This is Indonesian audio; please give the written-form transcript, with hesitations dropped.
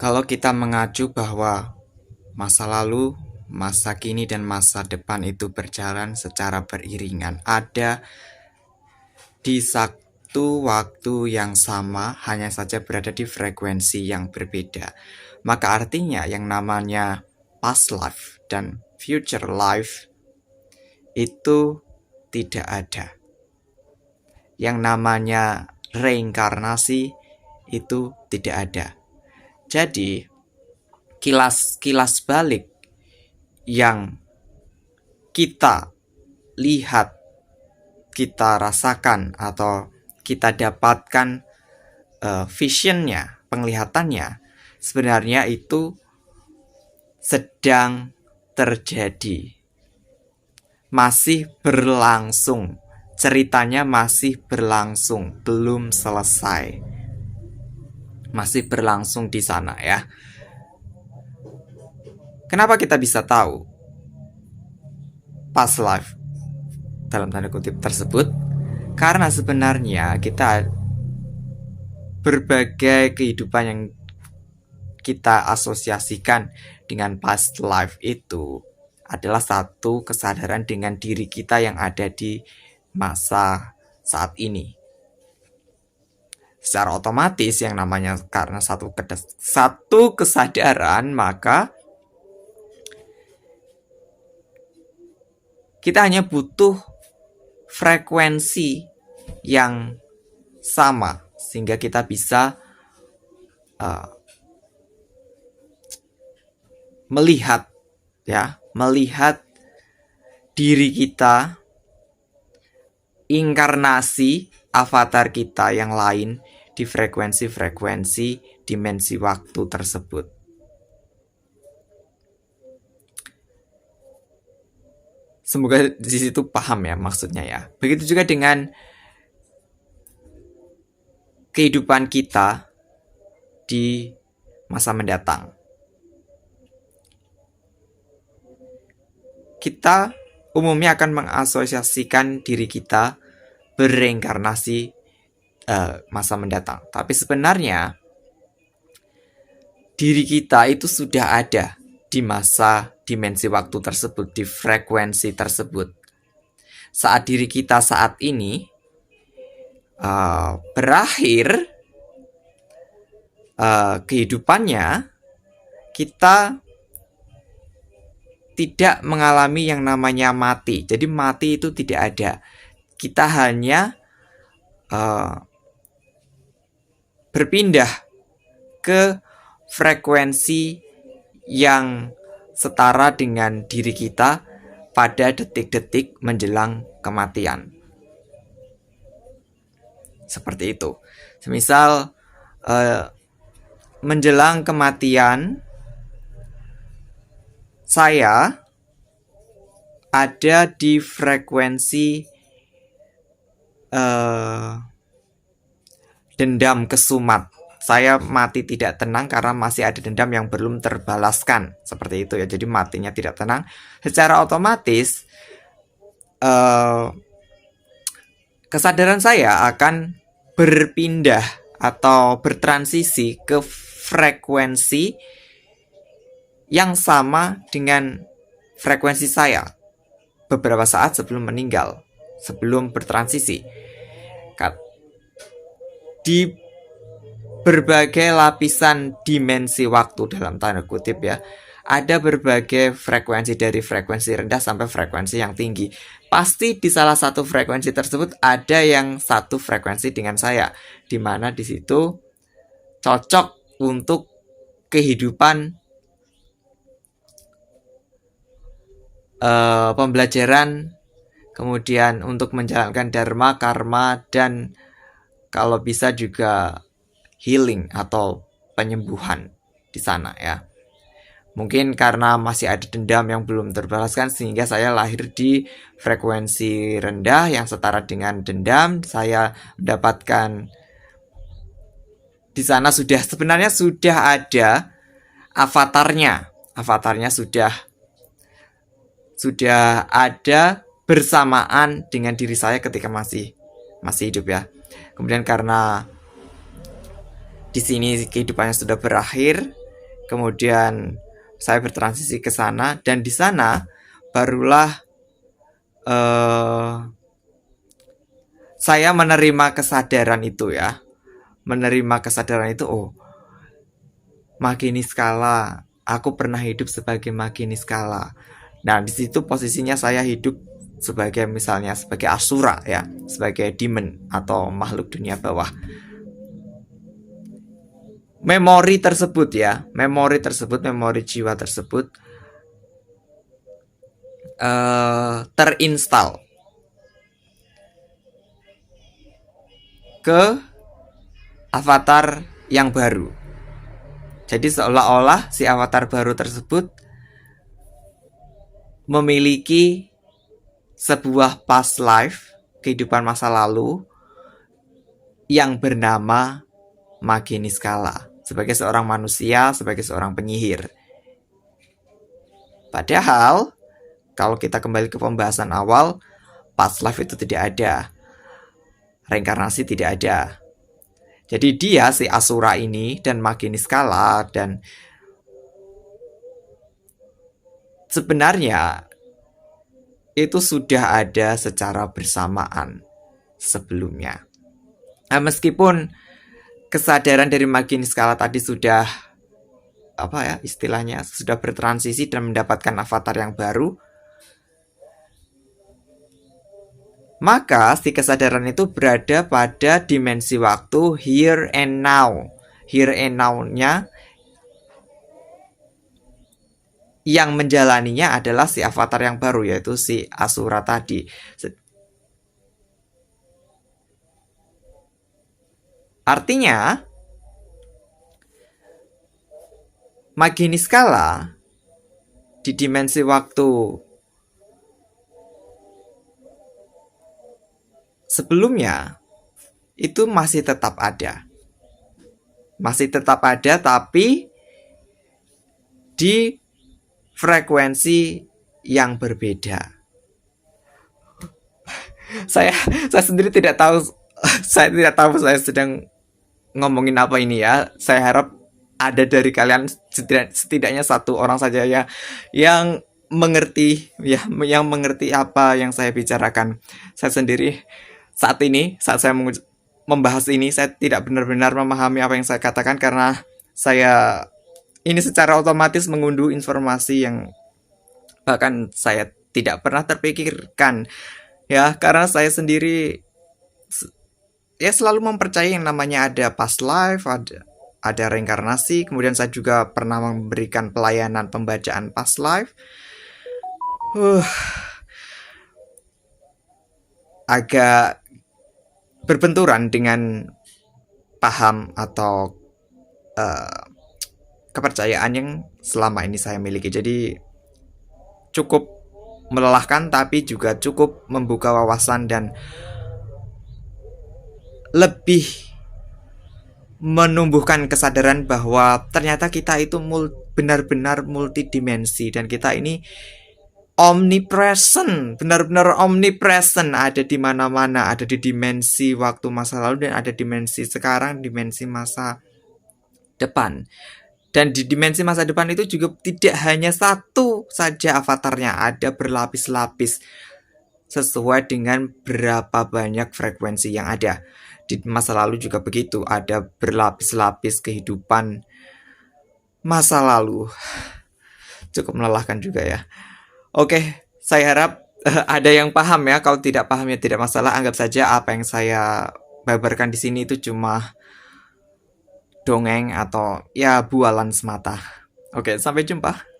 Kalau kita mengacu bahwa masa lalu, masa kini, dan masa depan itu berjalan secara beriringan, ada di satu waktu yang sama, hanya saja berada di frekuensi yang berbeda. Maka artinya yang namanya past life dan future life itu tidak ada. Yang namanya reinkarnasi itu tidak ada. Jadi kilas balik yang kita lihat, kita rasakan, atau kita dapatkan visionnya, penglihatannya, sebenarnya itu sedang terjadi, masih berlangsung, ceritanya masih berlangsung, belum selesai, masih berlangsung di sana ya. Kenapa kita bisa tahu past life dalam tanda kutip tersebut? Karena sebenarnya kita berbagai kehidupan yang kita asosiasikan dengan past life itu adalah satu kesadaran dengan diri kita yang ada di masa saat ini. Secara otomatis yang namanya karena satu kesadaran, maka kita hanya butuh frekuensi yang sama sehingga kita bisa melihat diri kita, inkarnasi avatar kita yang lain di frekuensi-frekuensi dimensi waktu tersebut. Semoga di situ paham ya maksudnya ya. Begitu juga dengan kehidupan kita di masa mendatang. Kita umumnya akan mengasosiasikan diri kita bereinkarnasi masa mendatang. Tapi sebenarnya diri kita itu sudah ada di masa dimensi waktu tersebut, di frekuensi tersebut. Saat diri kita saat ini berakhir kehidupannya, kita tidak mengalami yang namanya mati. Jadi mati itu tidak ada. Kita hanya berpindah ke frekuensi yang setara dengan diri kita pada detik-detik menjelang kematian. Seperti itu. Semisal menjelang kematian, saya ada di frekuensi dendam kesumat. Saya mati tidak tenang karena masih ada dendam yang belum terbalaskan. Seperti itu ya. Jadi matinya tidak tenang. Secara otomatis kesadaran saya akan berpindah atau bertransisi ke frekuensi yang sama dengan frekuensi saya beberapa saat sebelum meninggal, sebelum bertransisi. Di berbagai lapisan dimensi waktu dalam tanda kutip ya, ada berbagai frekuensi dari frekuensi rendah sampai frekuensi yang tinggi. Pasti di salah satu frekuensi tersebut ada yang satu frekuensi dengan saya, di mana di situ cocok untuk kehidupan pembelajaran, kemudian untuk menjalankan dharma, karma, dan kalau bisa juga healing atau penyembuhan di sana ya. Mungkin karena masih ada dendam yang belum terbalaskan sehingga saya lahir di frekuensi rendah yang setara dengan dendam. Saya mendapatkan di sana sebenarnya sudah ada avatarnya. Avatarnya sudah ada bersamaan dengan diri saya ketika masih hidup ya. Kemudian karena di sini kehidupannya sudah berakhir, Kemudian saya bertransisi ke sana, dan di sana barulah saya menerima kesadaran itu ya. Menerima kesadaran itu, oh, Magini-skala. Aku pernah hidup sebagai Magini-skala. Nah, di situ posisinya saya hidup sebagai misalnya sebagai Asura ya, sebagai demon atau makhluk dunia bawah. Memori tersebut ya, memori jiwa tersebut terinstal ke avatar yang baru. Jadi seolah-olah si avatar baru tersebut memiliki sebuah past life, kehidupan masa lalu yang bernama Magini-skala, sebagai seorang manusia, sebagai seorang penyihir. Padahal kalau kita kembali ke pembahasan awal, past life itu tidak ada, reinkarnasi tidak ada. Jadi dia, si Asura ini, dan Magini-skala, dan sebenarnya itu sudah ada secara bersamaan sebelumnya. Nah, meskipun kesadaran dari Magini-skala tadi sudah istilahnya sudah bertransisi dan mendapatkan avatar yang baru, maka si kesadaran itu berada pada dimensi waktu here and now. Here and now-nya yang menjalaninya adalah si avatar yang baru, yaitu si Asura tadi. Artinya, Magini-skala di dimensi waktu sebelumnya itu masih tetap ada. Masih tetap ada, tapi di frekuensi yang berbeda. Saya sendiri tidak tahu saya sedang ngomongin apa ini ya. Saya harap ada dari kalian setidaknya satu orang saja ya yang mengerti apa yang saya bicarakan. Saya sendiri saat saya membahas ini, saya tidak benar-benar memahami apa yang saya katakan karena saya ini secara otomatis mengunduh informasi yang bahkan saya tidak pernah terpikirkan ya, karena saya sendiri ya selalu mempercayai yang namanya ada past life, ada reinkarnasi. Kemudian saya juga pernah memberikan pelayanan pembacaan past life. Agak berbenturan dengan paham atau kepercayaan yang selama ini saya miliki. Jadi cukup melelahkan, tapi juga cukup membuka wawasan dan lebih menumbuhkan kesadaran bahwa ternyata kita itu benar-benar multidimensi, dan kita ini omnipresent, benar-benar omnipresent, ada di mana-mana, ada di dimensi waktu masa lalu dan ada dimensi sekarang, dimensi masa depan. Dan di dimensi masa depan itu juga tidak hanya satu saja avatarnya, ada berlapis-lapis sesuai dengan berapa banyak frekuensi yang ada. Di masa lalu juga begitu, ada berlapis-lapis kehidupan masa lalu. Cukup melelahkan juga ya. Oke, saya harap ada yang paham ya. Kalau tidak paham ya tidak masalah, anggap saja apa yang saya babarkan di sini itu cuma dongeng atau ya bualan semata. Oke, sampai jumpa.